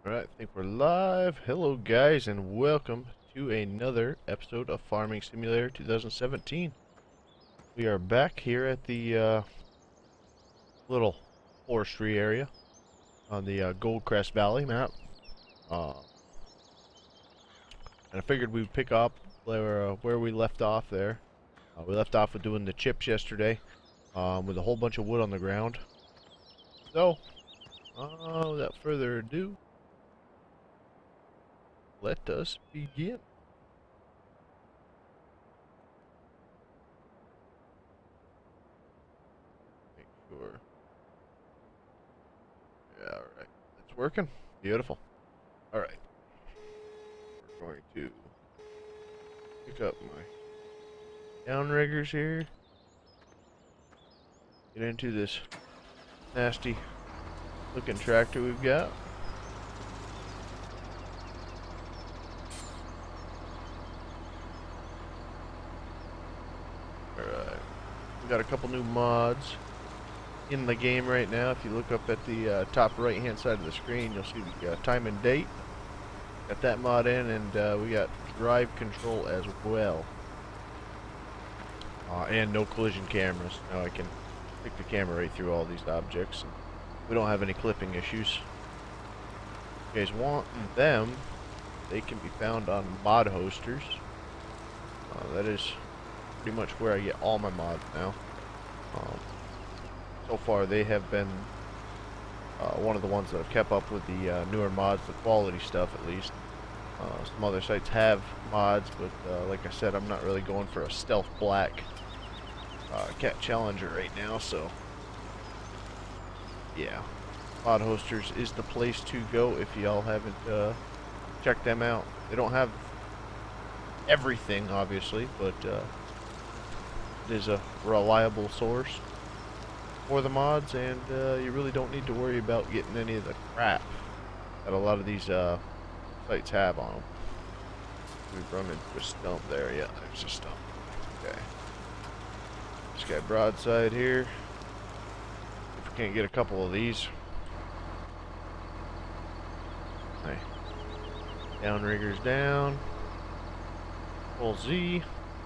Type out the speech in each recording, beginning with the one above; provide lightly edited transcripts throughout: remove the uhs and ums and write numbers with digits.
Alright, I think we're live. Hello guys and welcome to another episode of Farming Simulator 2017. We are back here at the little forestry area on the Goldcrest Valley map. And I figured we'd pick up where we left off there. We left off with doing the chips yesterday with a whole bunch of wood on the ground. So, without further ado, let us begin. Make sure. Yeah, alright. It's working. Beautiful. Alright. We're going to pick up my downriggers here. Get into this nasty looking tractor we've got. Alright. We got a couple new mods in the game right now. If you look up at the top right hand side of the screen, you'll see the time and date. Got that mod in, and we got drive control as well. And no collision cameras. Now I can stick the camera right through all these objects. We don't have any clipping issues. If you guys want them, they can be found on mod hosters. That is pretty much where I get all my mods now. So far they have been one of the ones that have kept up with the newer mods, the quality stuff at least. Some other sites have mods, but like I said, I'm not really going for a stealth black cat challenger right now, so yeah, mod hosters is the place to go if y'all haven't checked them out. They don't have everything obviously, but it is a reliable source for the mods, and you really don't need to worry about getting any of the crap that a lot of these sites have on them. We've run into a stump there. Yeah, there's a stump. Okay. Just got broadside here. If we can't get a couple of these. Hey. Downriggers down. Full Z.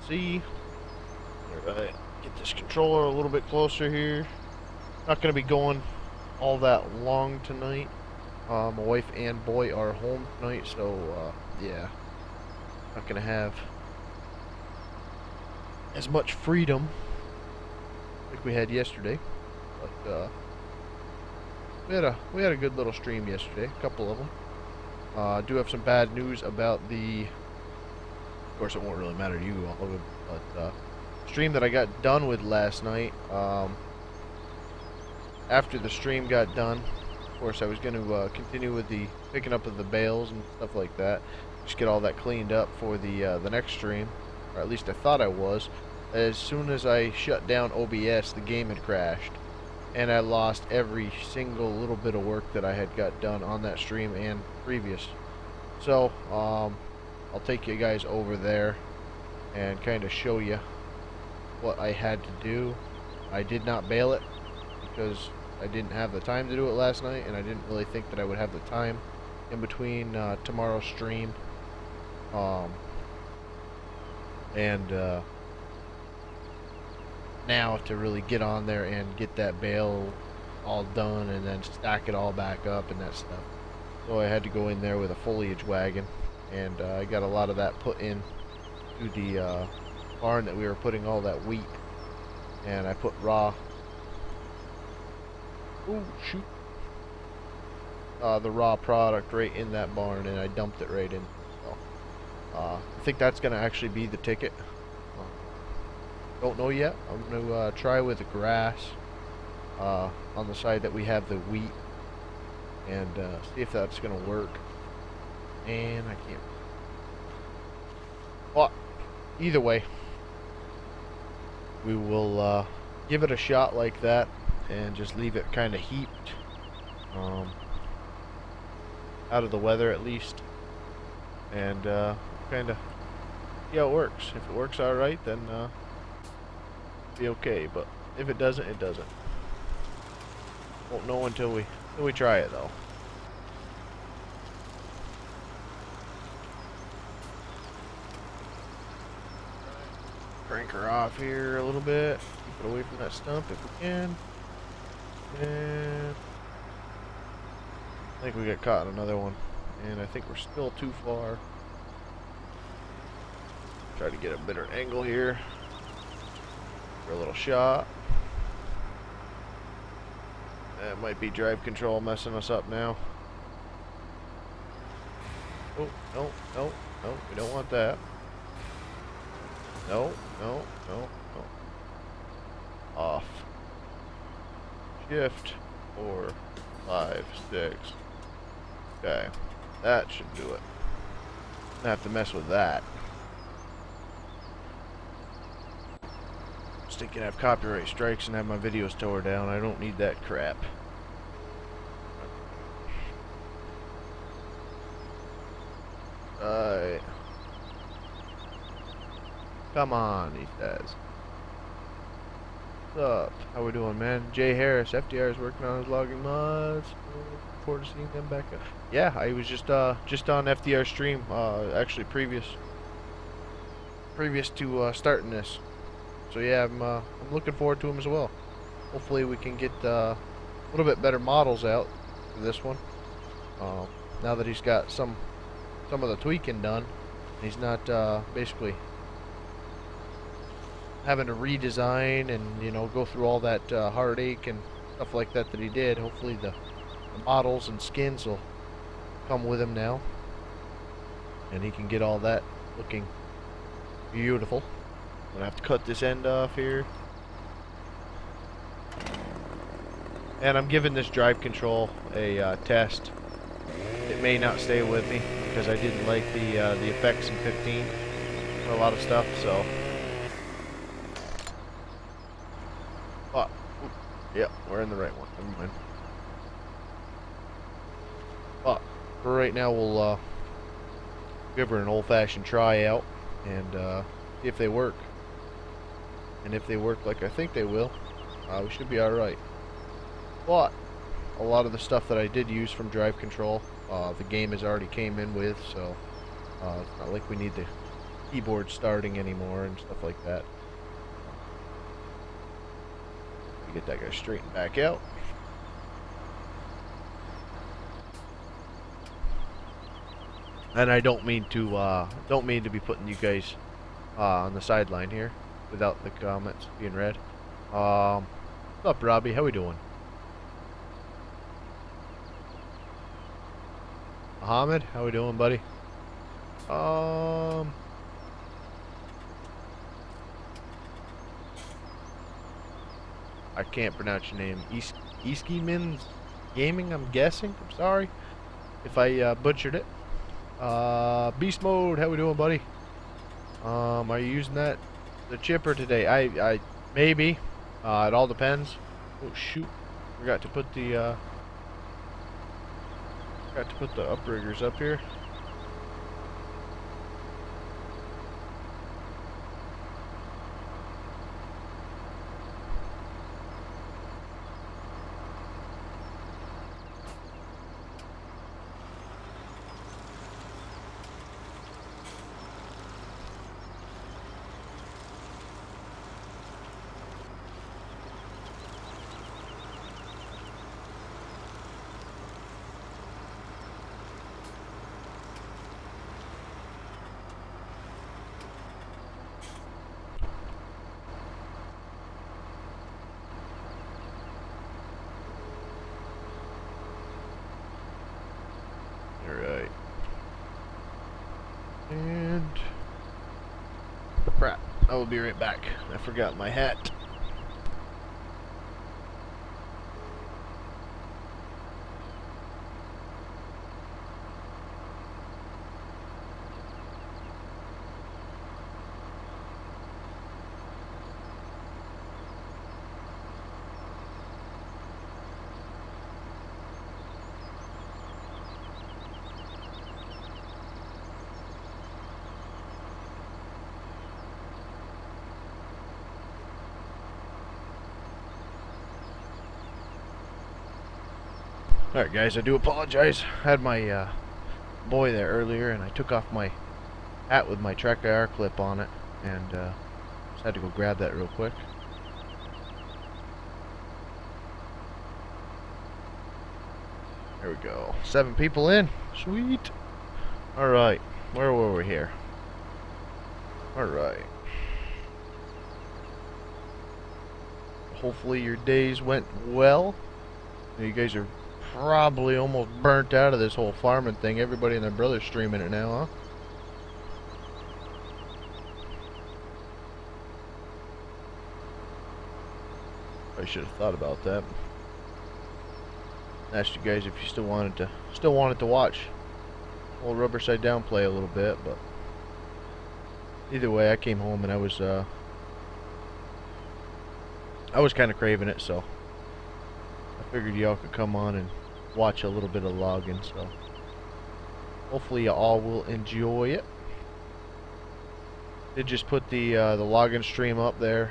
Z. Alright. Get this controller a little bit closer here. Not going to be going all that long tonight. My wife and boy are home tonight, so yeah, not going to have as much freedom like we had yesterday. But we had a good little stream yesterday, a couple of them. I do have some bad news about the. Of course, it won't really matter to you all, but stream that I got done with last night. After the stream got done, of course, I was going to continue with the picking up of the bales and stuff like that. Just get all that cleaned up for the next stream, or at least I thought I was. As soon as I shut down OBS, the game had crashed, and I lost every single little bit of work that I had got done on that stream and previous. So, I'll take you guys over there and kind of show you what I had to do. I did not bail it because I didn't have the time to do it last night, and I didn't really think that I would have the time in between tomorrow's stream and now to really get on there and get that bale all done and then stack it all back up and that stuff. So I had to go in there with a foliage wagon, and I got a lot of that put in to the barn that we were putting all that wheat, and I put raw. Oh shoot! The raw product right in that barn, and I dumped it right in. So, I think that's gonna actually be the ticket. Don't know yet. I'm gonna try with the grass on the side that we have the wheat, and see if that's gonna work. And I can't. But either way, we will give it a shot like that, and just leave it kind of heaped, out of the weather at least, and kind of see how it works. If it works alright, then be okay, but if it doesn't, it doesn't. Won't know until we try it though. her off here a little bit. Keep it away from that stump if we can. And I think we got caught in another one. And I think we're still too far. Try to get a better angle here for a little shot. That might be drive control messing us up now. Oh, no, no, no, we don't want that. No, no, no, no. Off. Shift. 4, 5, 6. Okay. That should do it. I have to mess with that. Just thinking I have copyright strikes and have my videos tore down. I don't need that crap. Come on, he says. What's up? How we doing, man? Jay Harris, FDR is working on his logging mods. Look forward to seeing them back up. Yeah, I was just on FDR stream, actually previous to starting this. So yeah, I'm looking forward to him as well. Hopefully we can get a little bit better models out for this one. Now that he's got some of the tweaking done, he's not basically having to redesign and, you know, go through all that heartache and stuff like that he did. Hopefully the models and skins will come with him now, and he can get all that looking beautiful. I'm gonna have to cut this end off here, and I'm giving this drive control a test. It may not stay with me because I didn't like the effects in 15 for a lot of stuff, so. Oh, yeah, we're in the right one. Never mind. But for right now, we'll give her an old-fashioned tryout and see if they work. And if they work like I think they will, we should be alright. But a lot of the stuff that I did use from drive control, the game has already came in with, so it's not like we need the keyboard starting anymore and stuff like that. Get that guy straightened back out. And I don't mean to be putting you guys on the sideline here without the comments being read. What's up, Robbie? How we doing? Mohammed, how we doing, buddy? I can't pronounce your name. Eskimin Gaming, I'm guessing. I'm sorry if I butchered it. Beast Mode, how we doing, buddy? Are you using the chipper today? I maybe. It all depends. Oh shoot! Forgot to put the upriggers up here. Alright. And crap, I will be right back. I forgot my hat. Alright guys, I do apologize. I had my boy there earlier and I took off my hat with my track IR clip on it and Had to go grab that real quick. There we go. 7 people in. Sweet. Alright. Where were we here? Alright. Hopefully your days went well. You guys are probably almost burnt out of this whole farming thing. Everybody and their brother's streaming it now, huh? I should have thought about that. Asked you guys if you still wanted to watch old Rubber Side Down play a little bit, but either way, I came home and I was kind of craving it, so I figured y'all could come on and watch a little bit of logging. So hopefully you all will enjoy it. Did just put the logging stream up there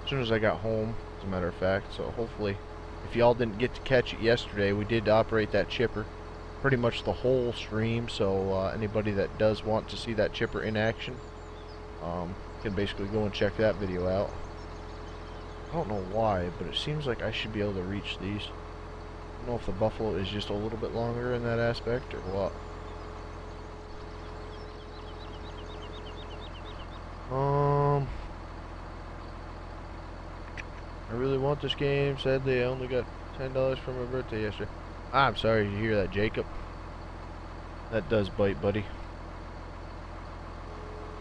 as soon as I got home, as a matter of fact. So hopefully, if y'all didn't get to catch it yesterday, we did operate that chipper pretty much the whole stream. So anybody that does want to see that chipper in action can basically go and check that video out. I don't know why, but it seems like I should be able to reach these. I don't know if the buffalo is just a little bit longer in that aspect or what. I really want this game. Said they only got $10 for my birthday yesterday. I'm sorry to hear that, Jacob. That does bite, buddy.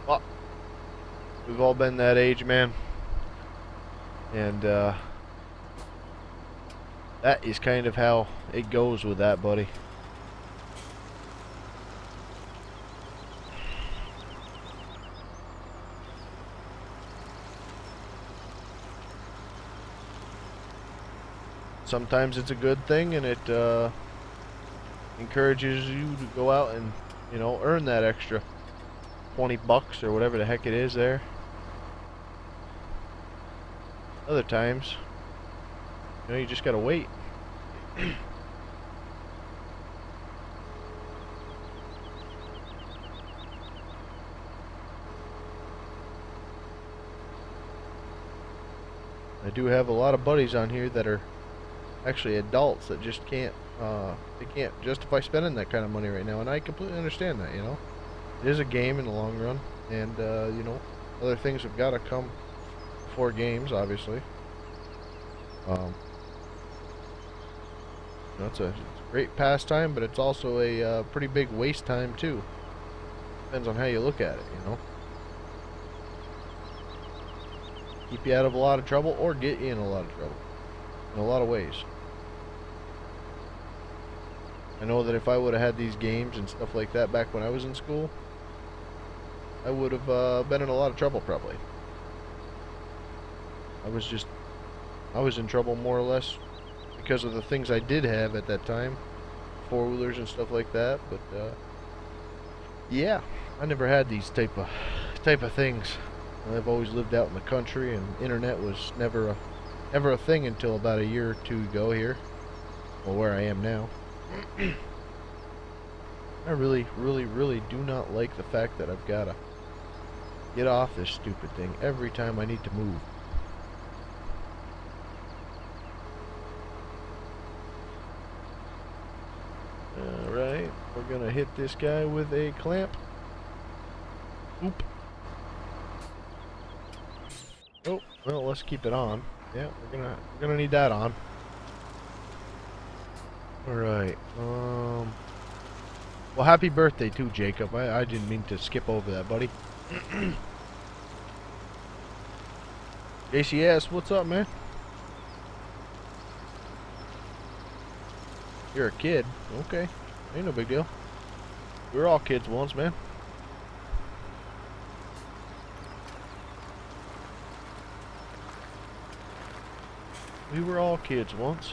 Well, we've all been that age, man. And that is kind of how it goes with that, buddy. Sometimes it's a good thing, and it encourages you to go out and, you know, earn that extra 20 bucks or whatever the heck it is there. Other times, you know, you just gotta wait. I do have a lot of buddies on here that are actually adults that just can't they can't justify spending that kind of money right now, and I completely understand that. You know, it is a game in the long run, and you know, other things have got to come before games, obviously. You know, it's a great pastime, but it's also a pretty big waste time too. Depends on how you look at it, you know. Keep you out of a lot of trouble or get you in a lot of trouble in a lot of ways. I know that if I would have had these games and stuff like that back when I was in school, I would have been in a lot of trouble probably. I was in trouble more or less because of the things I did have at that time, four-wheelers and stuff like that. But yeah, I never had these type of things. I've always lived out in the country, and internet was never a thing until about a year or two ago here. Well, where I am now. I really do not like the fact that I've got to get off this stupid thing every time I need to move. Alright, we're gonna hit this guy with a clamp. Oop. Oh, well, let's keep it on. Yeah, we're gonna need that on. Alright, well, happy birthday too, Jacob. I didn't mean to skip over that, buddy. JCS, what's up, man? You're a kid. Okay, ain't no big deal. We were all kids once, man. We were all kids once.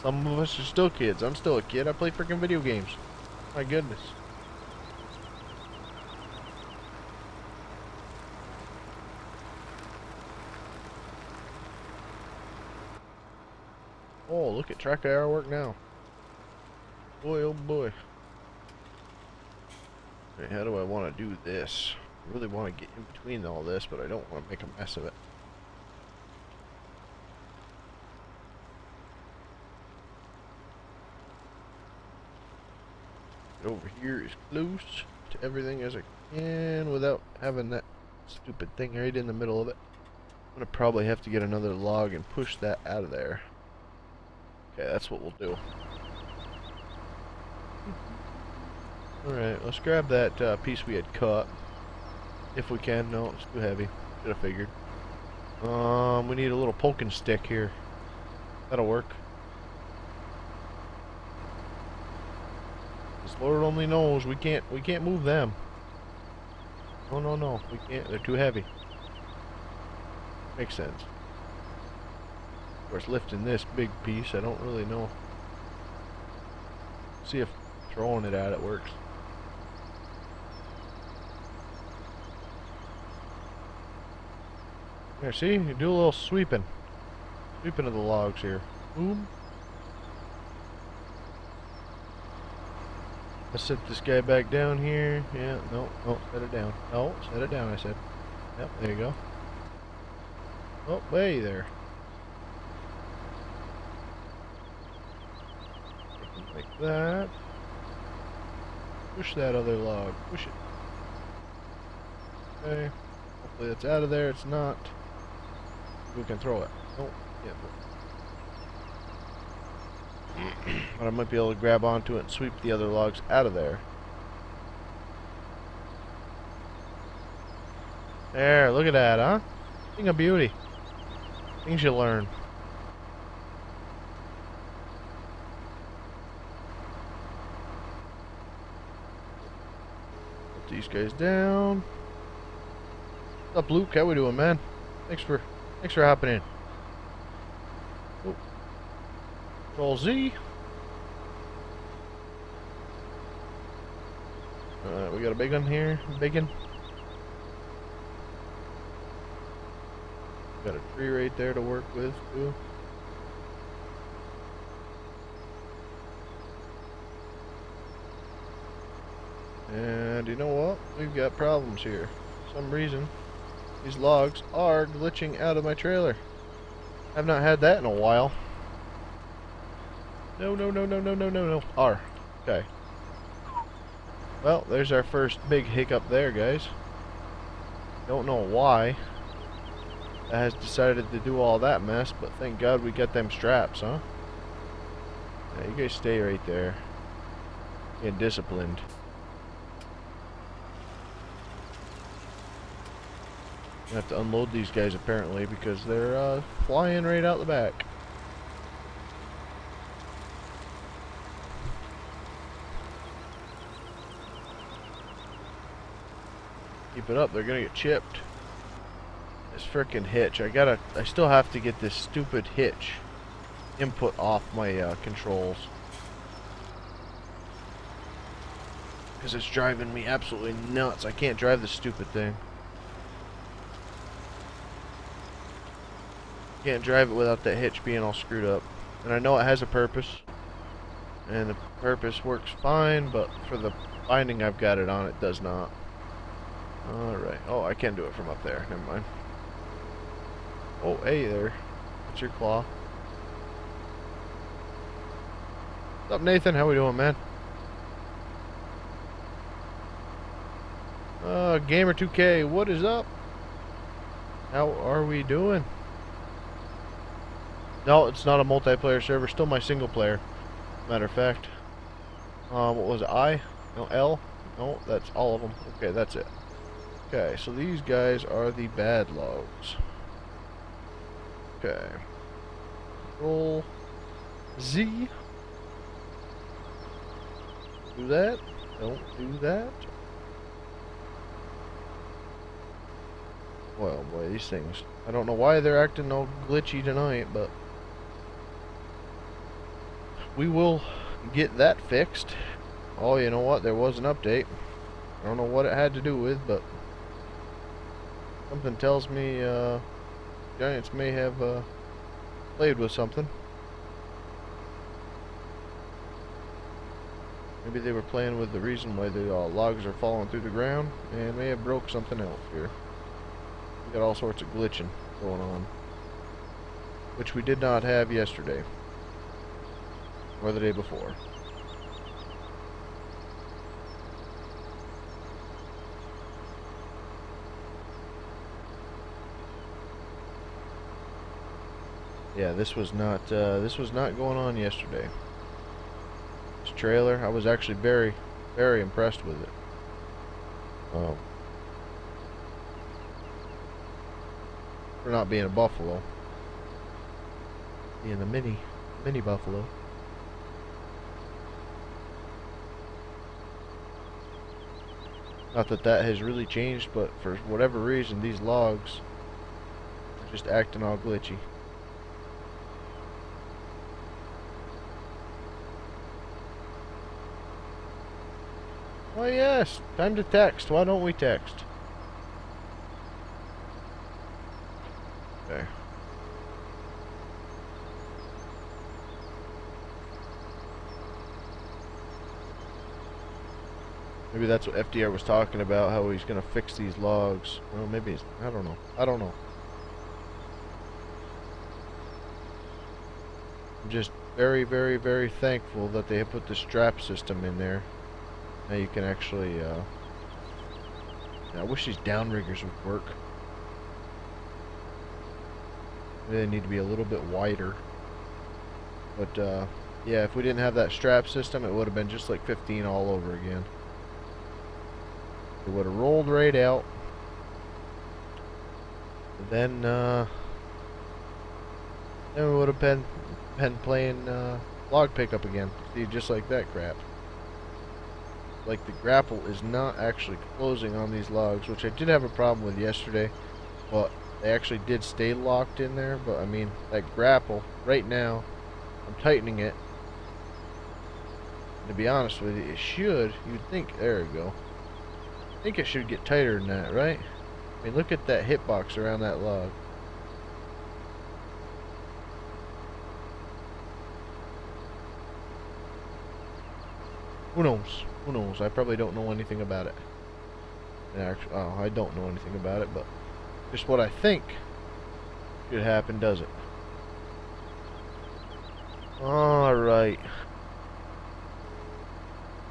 Some of us are still kids. I'm still a kid. I play freaking video games. My goodness. Oh, look at track hour work now. Boy, oh boy. Okay, how do I want to do this? I really want to get in between all this, but I don't want to make a mess of it. Get over here as close to everything as I can without having that stupid thing right in the middle of it. I'm going to probably have to get another log and push that out of there. Okay, that's what we'll do. Alright, let's grab that piece we had cut. If we can. No, it's too heavy. Should have figured. We need a little poking stick here. That'll work. Because Lord only knows we can't move them. No, we can't. They're too heavy. Makes sense. Of course, lifting this big piece, I don't really know. See if throwing it at it works. There, see? You do a little sweeping. Sweeping of the logs here. Boom. Let's set this guy back down here. Yeah, no, set it down. No, set it down, I said. Yep, there you go. Oh, way there. Like that. Push that other log. Push it. Okay. Hopefully it's out of there. It's not. We can throw it. Oh, yeah. But I might be able to grab onto it and sweep the other logs out of there. There, look at that, huh? Thing of beauty. Things you learn. Put these guys down. What's up, Luke? How we doing, man? Thanks for hopping in. Oh. Control Z. We got a big one here. Big one. Got a tree right there to work with, too. And you know what? We've got problems here. For some reason, these logs are glitching out of my trailer. I've not had that in a while. No. R. Okay. Well, there's our first big hiccup there, guys. Don't know why that has decided to do all that mess, but thank God we got them straps, huh? Yeah, you guys stay right there. Getting disciplined. I have to unload these guys apparently because they're flying right out the back. Keep it up, they're gonna get chipped. This frickin' hitch, I still have to get this stupid hitch input off my controls. Because it's driving me absolutely nuts. I can't drive this stupid thing. Can't drive it without that hitch being all screwed up. And I know it has a purpose. And the purpose works fine, but for the binding I've got it on, it does not. Alright. Oh, I can do it from up there. Never mind. Oh, hey there. What's your claw? What's up, Nathan? How we doing, man? Gamer2K, what is up? How are we doing? No, it's not a multiplayer server. Still my single player. Matter of fact. What was it? I? No, L? No, that's all of them. Okay, that's it. Okay, so these guys are the bad logs. Okay. Control Z. Do that. Don't do that. Well, boy, these things. I don't know why they're acting all glitchy tonight, but we will get that fixed. Oh, you know what? There was an update. I don't know what it had to do with, but something tells me Giants may have played with something. Maybe they were playing with the reason why the logs are falling through the ground and may have broke something else here. We got all sorts of glitching going on, which we did not have yesterday or the day before. Yeah, this was not going on yesterday. This trailer, I was actually very, very impressed with it. For not being a buffalo, being a mini buffalo. Not that that has really changed, but for whatever reason, these logs are just acting all glitchy. Oh yes, time to text. Why don't we text? Okay. Maybe that's what FDR was talking about, how he's going to fix these logs. Well, maybe he's, I don't know. I don't know. I'm just very, very, very thankful that they have put the strap system in there. Now you can actually, I wish these downriggers would work. Maybe they need to be a little bit wider. But, yeah, if we didn't have that strap system, it would have been just like 15 all over again. It would have rolled right out. And then we would have been playing log pickup again. See, just like that crap. Like the grapple is not actually closing on these logs, which I did have a problem with yesterday. But they actually did stay locked in there. But I mean, that grapple right now, I'm tightening it. To be honest with you, it should. You'd think. There we go. I think it should get tighter than that, right? I mean, look at that hitbox around that log. Who knows? Who knows? I probably don't know anything about it. Actually, oh, I don't know anything about it, but just what I think should happen does it. Alright.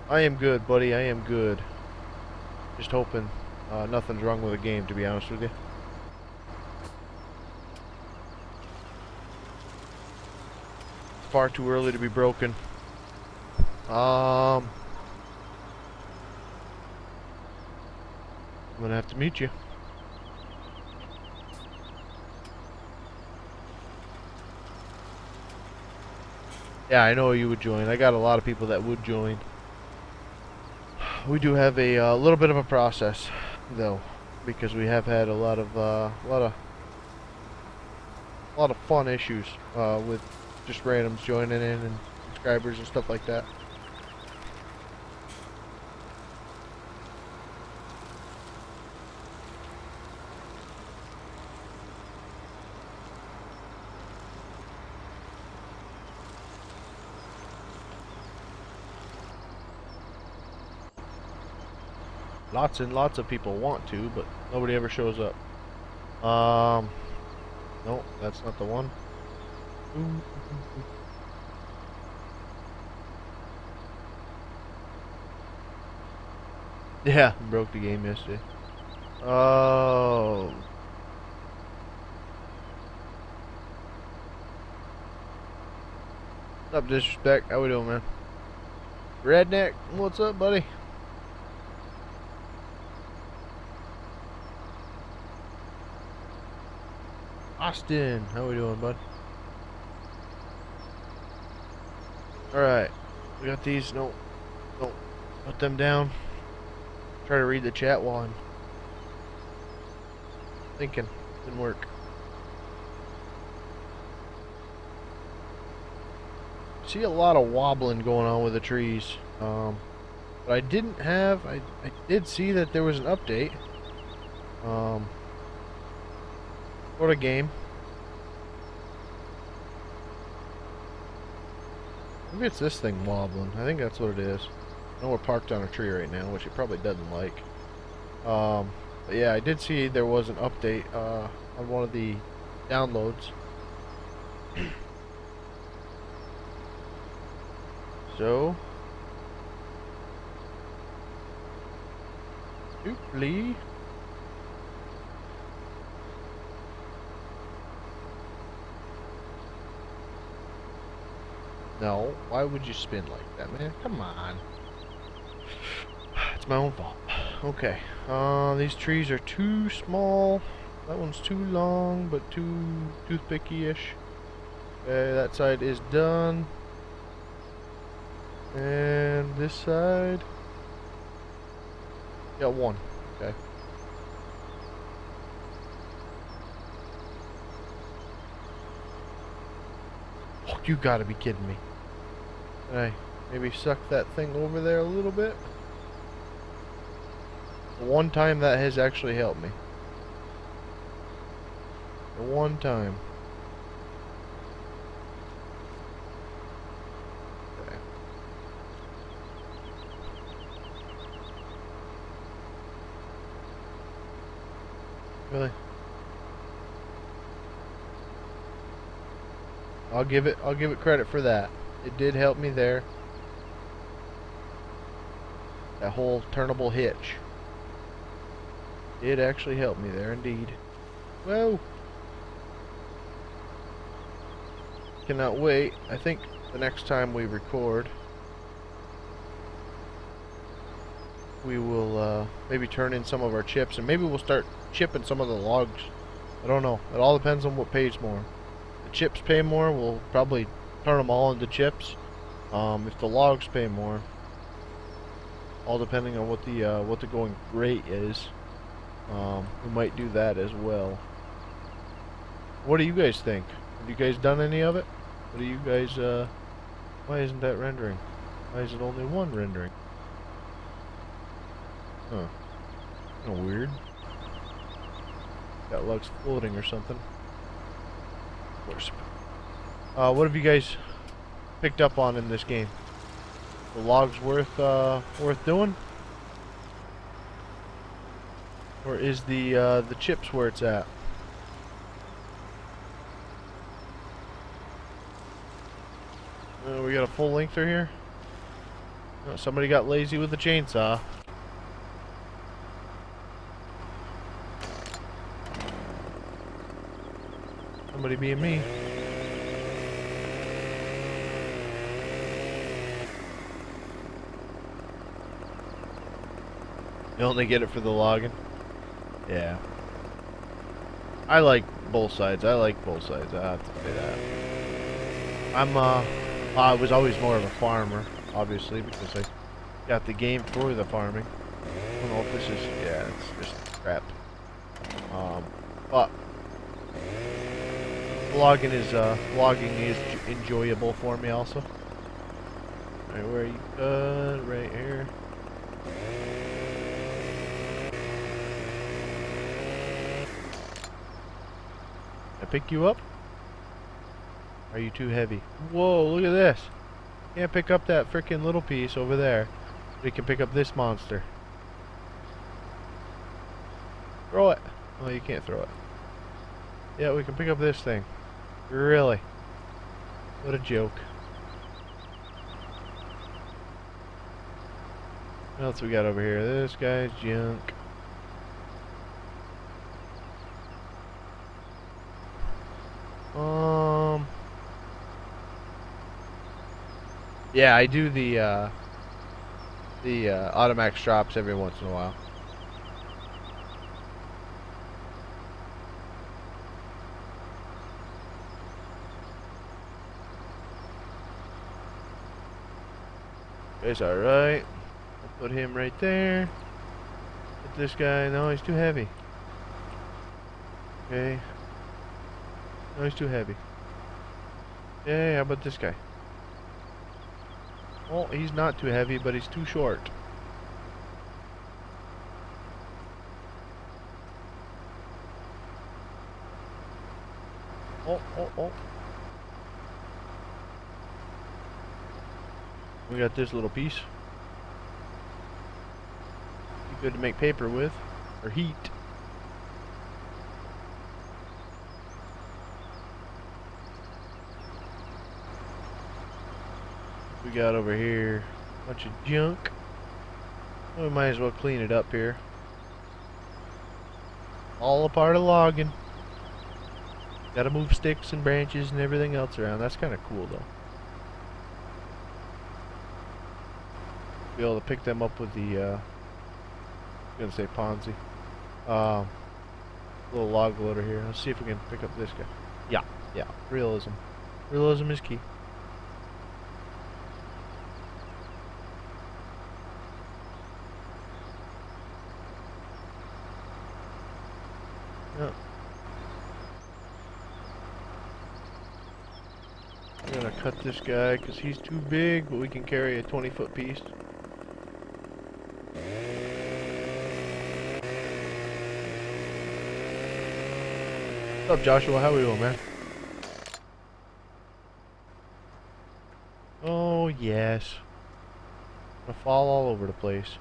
I am good, buddy. I am good. Just hoping nothing's wrong with the game, to be honest with you. Far too early to be broken. I'm gonna have to meet you. Yeah, I know you would join. I got a lot of people that would join. We do have a little bit of a process, though, because we have had a lot of fun issues with just randoms joining in and subscribers and stuff like that. Lots and lots of people want to, but nobody ever shows up. No, that's not the one. Yeah, broke the game yesterday. Oh. What's up, Disrespect? How we doing, man? Redneck, what's up, buddy? Austin, how we doing, bud? Alright, we got these. No, don't put them down. Try to read the chat while I'm thinking. Didn't work. See a lot of wobbling going on with the trees. But I didn't have. I did see that there was an update. For the game. Maybe it's this thing wobbling. I think that's what it is. know we're parked on a tree right now, which it probably doesn't like. But yeah, I did see there was an update on one of the downloads. So, hopefully, no, why would you spin like that, man? Come on. It's my own fault. Okay. These trees are too small. That one's too long, but too toothpicky-ish. Okay, that side is done. And this side. Got one. Okay. Oh, you gotta be kidding me. Can I maybe suck that thing over there a little bit? The one time that has actually helped me. The one time. Okay. Really? I'll give it credit for that. It did help me there. That whole turnable hitch. It actually helped me there indeed. Whoa! Cannot wait. I think the next time we record, we will maybe turn in some of our chips, and maybe we'll start chipping some of the logs. I don't know. It all depends on what pays more. The chips pay more, we'll probably turn them all into chips. If the logs pay more, all depending on what the going rate is, we might do that as well. What do you guys think? Have you guys done any of it? What do you guys, why isn't that rendering? Why is it only one rendering? Huh. Kinda weird. That log's floating or something. Of course. What have you guys picked up on in this game? The logs worth doing? Or is the chips where it's at? We got a full length through here. Oh, somebody got lazy with the chainsaw. Somebody being me. You only get it for the logging? Yeah. I like both sides. I like both sides. I have to say that. I was always more of a farmer, obviously, because I got the game for the farming. I don't know if this is, yeah, it's just crap. But logging is enjoyable for me also. Alright, where are you? Right here. Can I pick you up? Are you too heavy? Whoa, look at this. Can't pick up that freaking little piece over there. We can pick up this monster. Throw it. Oh, you can't throw it. Yeah, we can pick up this thing. Really? What a joke. What else we got over here? This guy's junk. Yeah, I do the automatic drops every once in a while. It's alright. I'll put him right there. Put this guy. No, he's too heavy. Okay. No, he's too heavy. Yeah, how about this guy? Well, he's not too heavy, but he's too short. Oh. We got this little piece. Good to make paper with, or heat. We got over here a bunch of junk. Well, we might as well clean it up here. All a part of logging. Gotta move sticks and branches and everything else around. That's kind of cool though. Be able to pick them up with the I'm gonna say Ponzi. Little log loader here. Let's see if we can pick up this guy. Yeah. Realism. Realism is key. Yeah. We're gonna cut this guy because he's too big, but we can carry a 20-foot piece. What's up, Joshua? How we doing, man? Oh, yes. I'm gonna fall all over the place.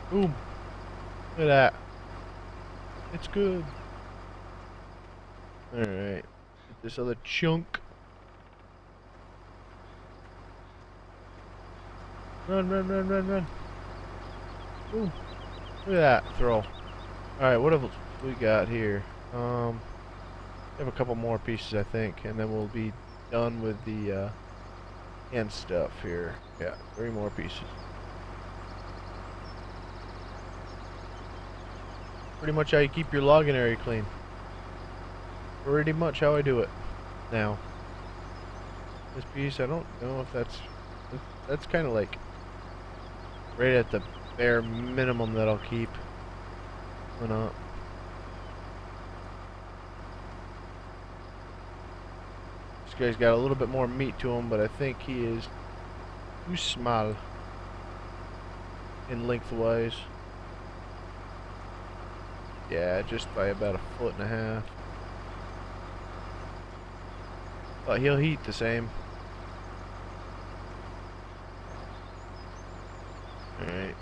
Boom. Look at that. It's good. Alright. Get this other chunk. Run. Ooh. Look at that throw. Alright, what have we got here? We have a couple more pieces, I think, and then we'll be done with the end stuff here. Yeah, 3 more pieces. Pretty much how you keep your logging area clean. Pretty much how I do it now. This piece, I don't know if that's kind of like right at the bare minimum that I'll keep. Or not. This guy's got a little bit more meat to him, but I think he is too small in lengthwise. Yeah, just by about 1.5 feet. But he'll heat the same. Alright.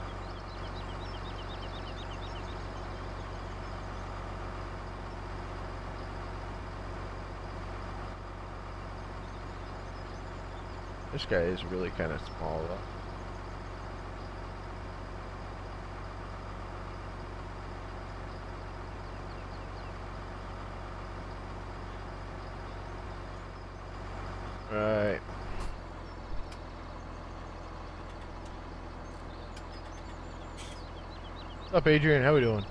This guy is really kind of small though. Right. What's up, Adrian? How we doing?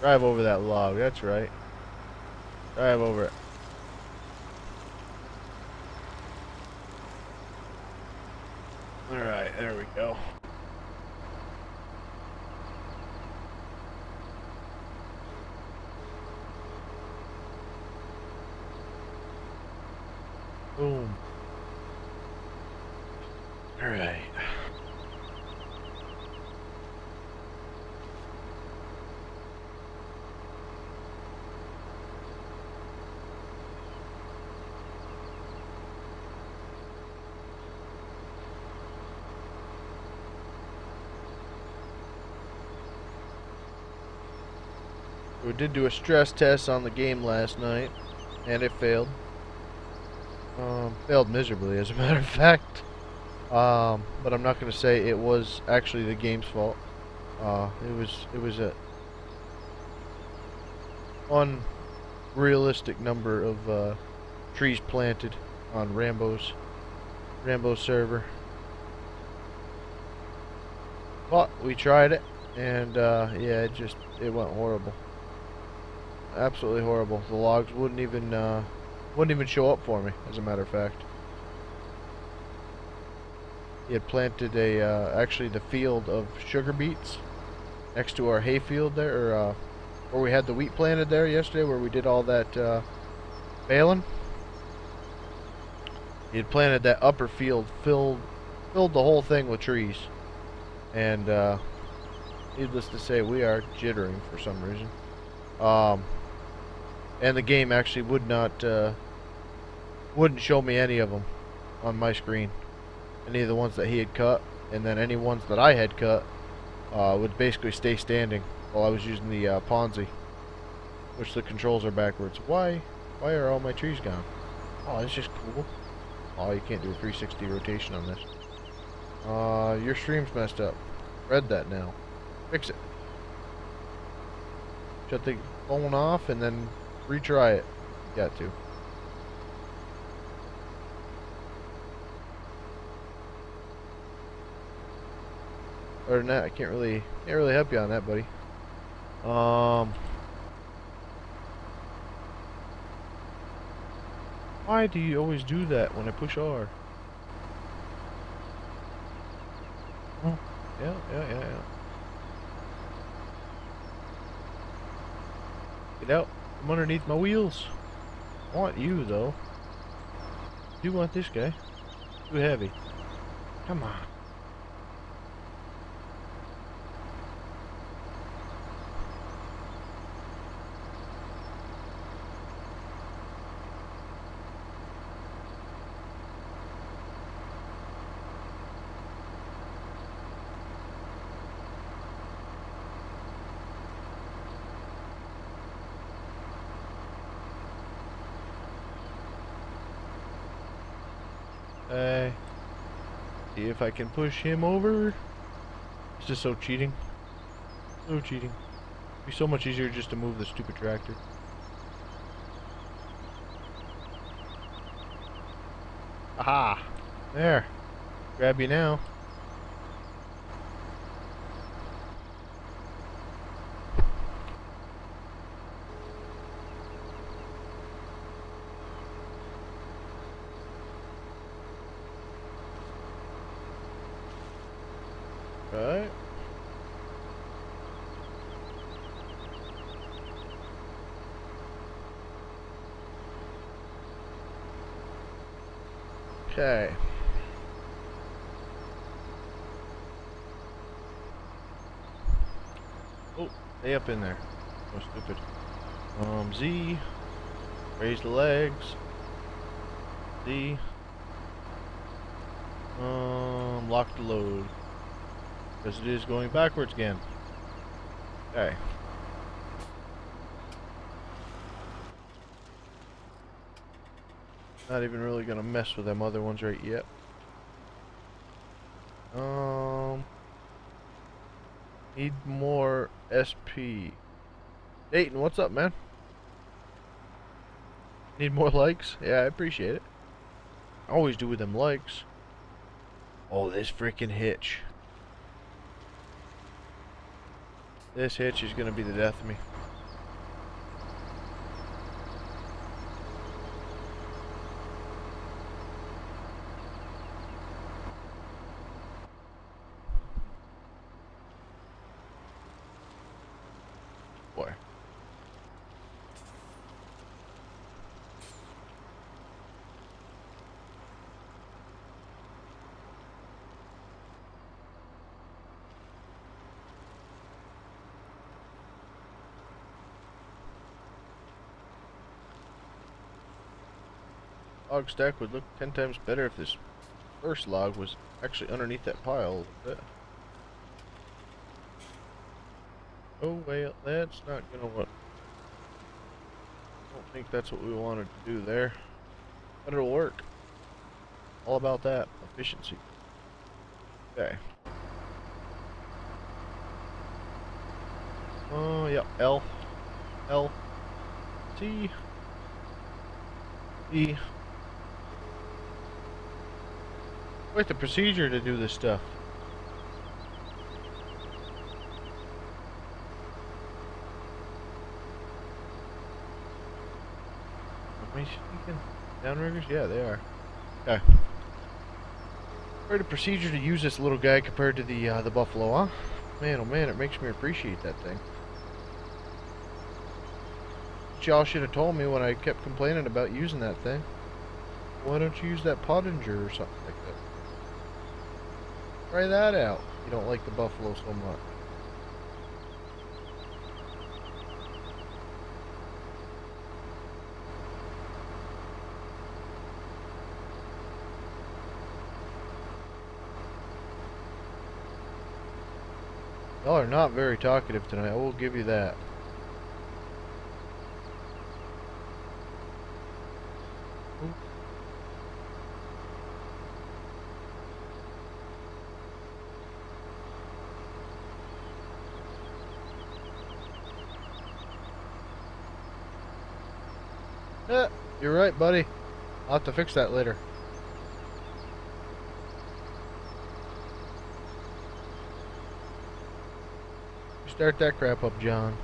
Drive over that log, that's right. Drive over it. Alright, there we go. Boom. Alright. We did do a stress test on the game last night, and it failed. Failed miserably, as a matter of fact. But I'm not going to say it was actually the game's fault. It was a unrealistic number of trees planted on Rambo's server. But we tried it, and yeah, it went horrible. Absolutely horrible. The logs wouldn't even show up for me, as a matter of fact. He had planted actually the field of sugar beets next to our hay field there, or where we had the wheat planted there yesterday, where we did all that baling. He had planted that upper field, filled the whole thing with trees, and needless to say, we are jittering for some reason. and the game actually wouldn't show me any of them on my screen. Any of the ones that he had cut, and then any ones that I had cut would basically stay standing while I was using the Ponzi, which the controls are backwards. Why? Why are all my trees gone? Oh, that's just cool. Oh, you can't do a 360 rotation on this. Your stream's messed up. Read that now. Fix it. Shut the phone off and then retry it. You got to. Other than that, I can't really help you on that, buddy. Why do you always do that when I push R? Oh, yeah. Get out from underneath my wheels. I want you, though. I do want this guy. Too heavy. Come on. See if I can push him over. It's just so cheating. So cheating. It'd be so much easier just to move the stupid tractor. Aha! There. Grab you now. Right. Okay. Oh, stay up in there. So stupid. Z. Raise the legs. Z. Lock the load. Because it is going backwards again. Okay. Not even really gonna mess with them other ones right yet. Need more SP. Dayton, what's up, man? Need more likes? Yeah, I appreciate it. I always do with them likes. Oh, this freaking hitch. This hitch is gonna be the death of me. Boy. Log stack would look 10 times better if this first log was actually underneath that pile a little bit. Oh well, that's not gonna work. I don't think that's what we wanted to do there. But it'll work. All about that efficiency. Okay. Oh yeah, L T E. Quite the procedure to do this stuff. Am I speaking? Downriggers? Yeah, they are. Okay. Quite a procedure to use this little guy compared to the Buffalo, huh? Man, oh man, it makes me appreciate that thing. Y'all should have told me when I kept complaining about using that thing. Why don't you use that Pottinger or something like that? Try that out. You don't like the Buffalo so much. Y'all are not very talkative tonight, I will give you that. Yeah, you're right, buddy. I'll have to fix that later. You start that crap up, John.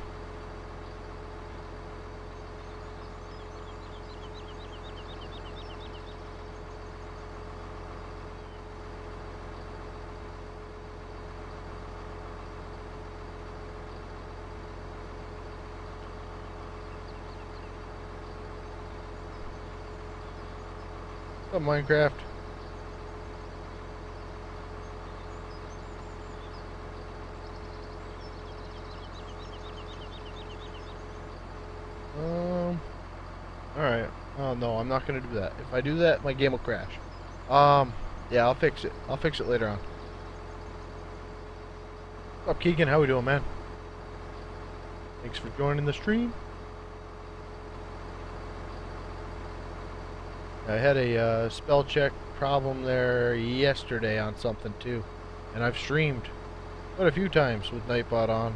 What's up, Minecraft? Alright. Oh no, I'm not gonna do that. If I do that, my game will crash. Yeah, I'll fix it. I'll fix it later on. What's up, Keegan? How we doing, man? Thanks for joining the stream. I had a spell check problem there yesterday on something too, and I've streamed quite a few times with Nightbot on,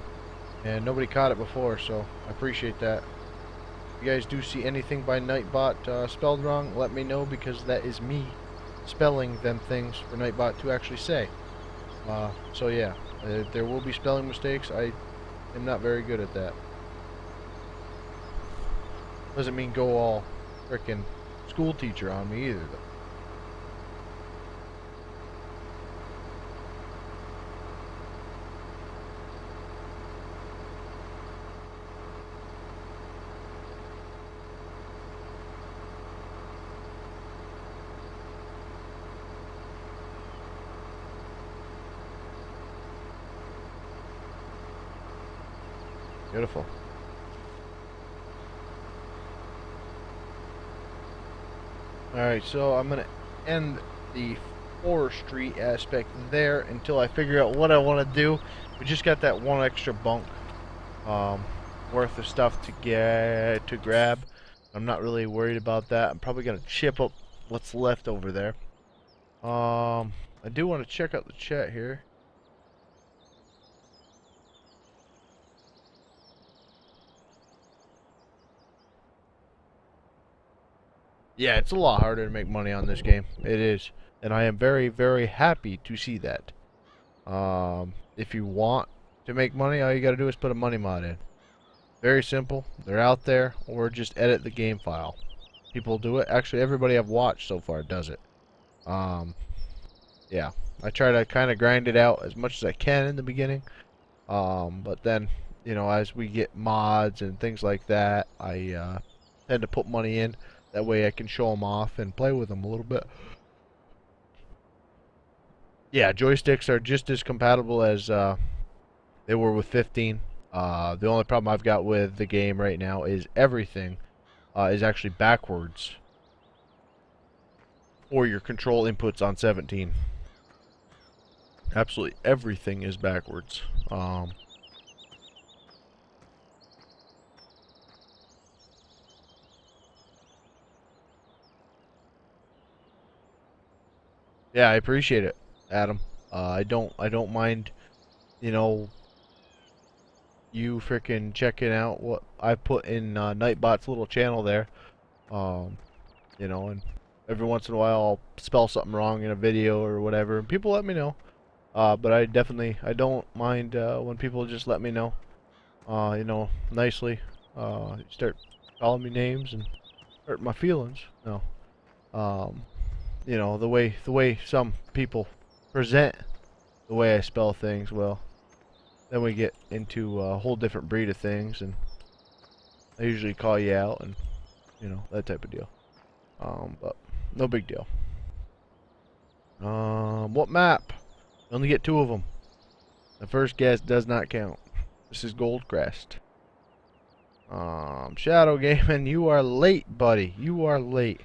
and nobody caught it before, so I appreciate that. If you guys do see anything by Nightbot spelled wrong, let me know, because that is me spelling them things for Nightbot to actually say. So yeah, there will be spelling mistakes. I am not very good at that. Doesn't mean go all frickin' school teacher on me either, though. Beautiful. Alright, so I'm going to end the forestry aspect there until I figure out what I want to do. We just got that one extra bunk worth of stuff to grab. I'm not really worried about that. I'm probably going to chip up what's left over there. I do want to check out the chat here. Yeah, it's a lot harder to make money on this game. It is. And I am very, very happy to see that. If you want to make money, all you gotta do is put a money mod in. Very simple. They're out there, or just edit the game file. People do it. Actually, everybody I've watched so far does it. Yeah. I try to kind of grind it out as much as I can in the beginning. But then, you know, as we get mods and things like that, I tend to put money in. That way I can show them off and play with them a little bit. Yeah, joysticks are just as compatible as they were with 15. The only problem I've got with the game right now is everything is actually backwards for your control inputs on 17. Absolutely everything is backwards. Yeah, I appreciate it, Adam. I don't mind, you know, you freaking checking out what I put in Nightbot's little channel there. Um, you know, and every once in a while I'll spell something wrong in a video or whatever, and people let me know. But I don't mind when people just let me know. You know, nicely. Start calling me names and hurt my feelings. No. Um, you know, the way some people present the way I spell things, well, then we get into a whole different breed of things, and I usually call you out, and you know, that type of deal. But no big deal. What map? You only get 2 of them. The first guess does not count. This is Goldcrest. Shadow Gaming, you are late, buddy. You are late.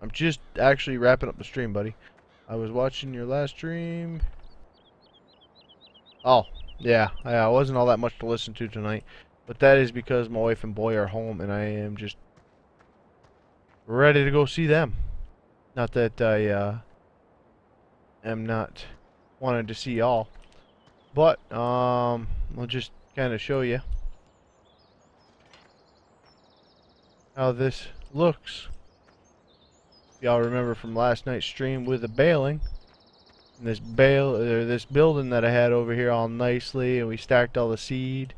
I'm just actually wrapping up the stream, buddy. I was watching your last stream. Oh, yeah. Yeah, it wasn't all that much to listen to tonight. But that is because my wife and boy are home and I am just ready to go see them. Not that I am not wanting to see y'all. But, I'll just kind of show you how this looks. Y'all remember from last night's stream with the baling. And this building that I had over here all nicely, and we stacked all the seed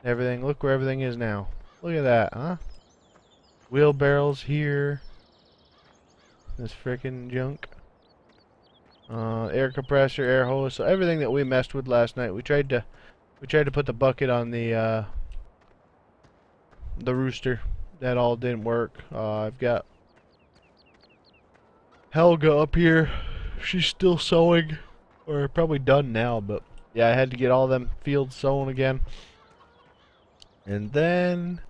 and everything. Look where everything is now. Look at that, huh? Wheelbarrows here. This freaking junk. Air compressor, air hose, so everything that we messed with last night. We tried to put the bucket on the rooster. That all didn't work. I've got Helga up here. She's still sewing, or probably done now, but yeah, I had to get all them fields sown again. And then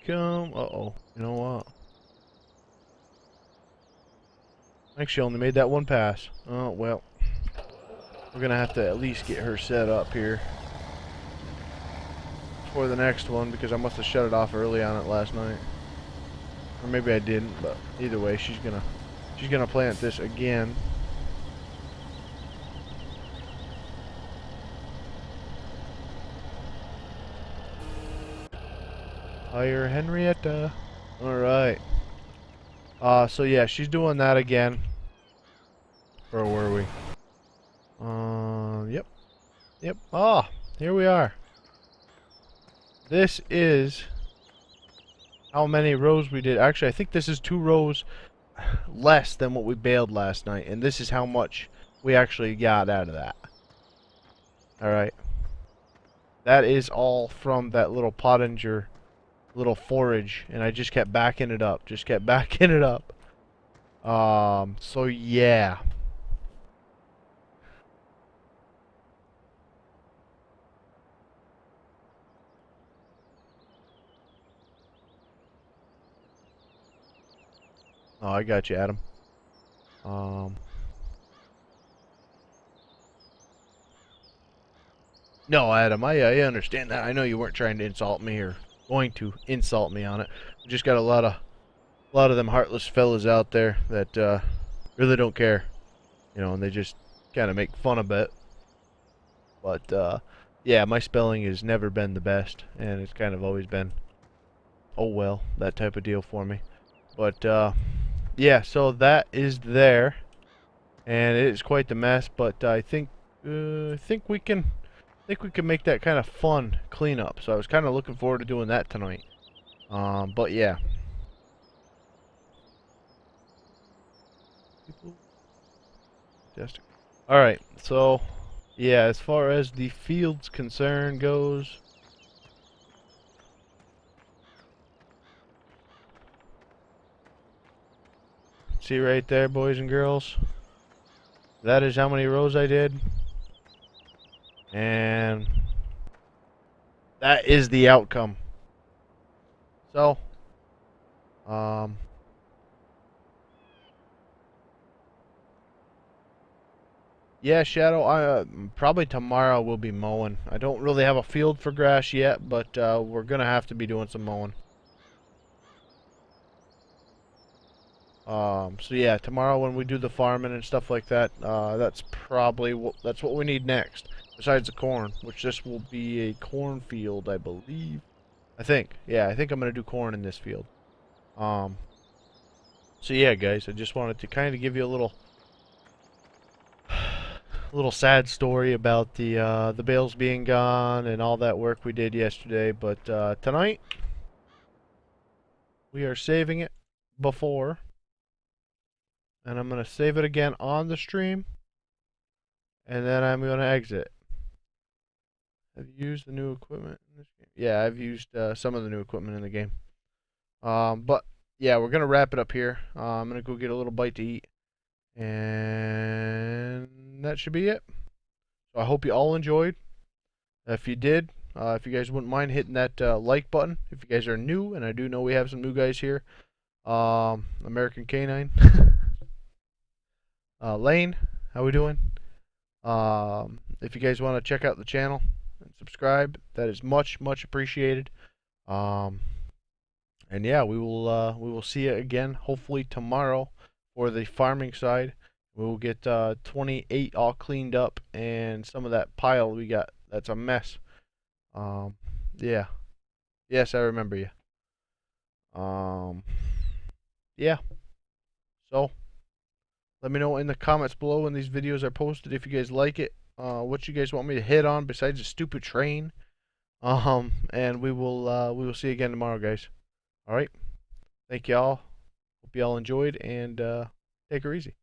uh-oh, you know what? I think she only made that one pass. Oh, well. We're gonna have to at least get her set up here for the next one because I must have shut it off early on it last night. Or maybe I didn't, but either way, she's gonna plant this again. Hire Henrietta. Alright. So yeah, she's doing that again. Where were we? Yep. Yep. Ah, here we are. This is how many rows we did. Actually, I think this is 2 rows less than what we baled last night. And this is how much we actually got out of that. Alright. That is all from that little Pottinger little forage. And I just kept backing it up. Just kept backing it up. So yeah. Oh, I got you, Adam. Um, no, Adam, I understand that. I know you weren't trying to insult me or going to insult me on it. We just got a lot of them heartless fellas out there that really don't care, and they just kind of make fun of it. But yeah, my spelling has never been the best, and it's kind of always been, oh well, that type of deal for me. But yeah, so that is there, and it is quite the mess. But I think we can make that kind of fun cleanup. So I was kind of looking forward to doing that tonight. But yeah. All right. So yeah, as far as the field's concern goes, see right there, boys and girls. That is how many rows I did. And that is the outcome. So, um, yeah, Shadow, probably tomorrow we'll be mowing. I don't really have a field for grass yet, but we're going to have to be doing some mowing. So yeah, tomorrow when we do the farming and stuff like that, that's what we need next. Besides the corn, which this will be a cornfield, I believe. I think. Yeah, I think I'm gonna do corn in this field. Um, so yeah, guys, I just wanted to kind of give you a little sad story about the bales being gone and all that work we did yesterday. But tonight we are saving it before, and I'm gonna save it again on the stream, and then I'm gonna exit. Have you used the new equipment in this game? Yeah, I've used some of the new equipment in the game. But yeah, we're gonna wrap it up here. I'm gonna go get a little bite to eat, and that should be it. So I hope you all enjoyed. If you did, if you guys wouldn't mind hitting that like button. If you guys are new, and I do know we have some new guys here. American Canine. Lane, how we doing? If you guys want to check out the channel and subscribe, that is much appreciated. Um, and yeah, we will see you again hopefully tomorrow for the farming side. We will get 28 all cleaned up, and some of that pile we got that's a mess. Um, yeah, yes, I remember you. Um, yeah. So let me know in the comments below when these videos are posted if you guys like it. What you guys want me to hit on besides a stupid train. And we will see you again tomorrow, guys. All right. Thank y'all. Hope y'all enjoyed, and take her easy.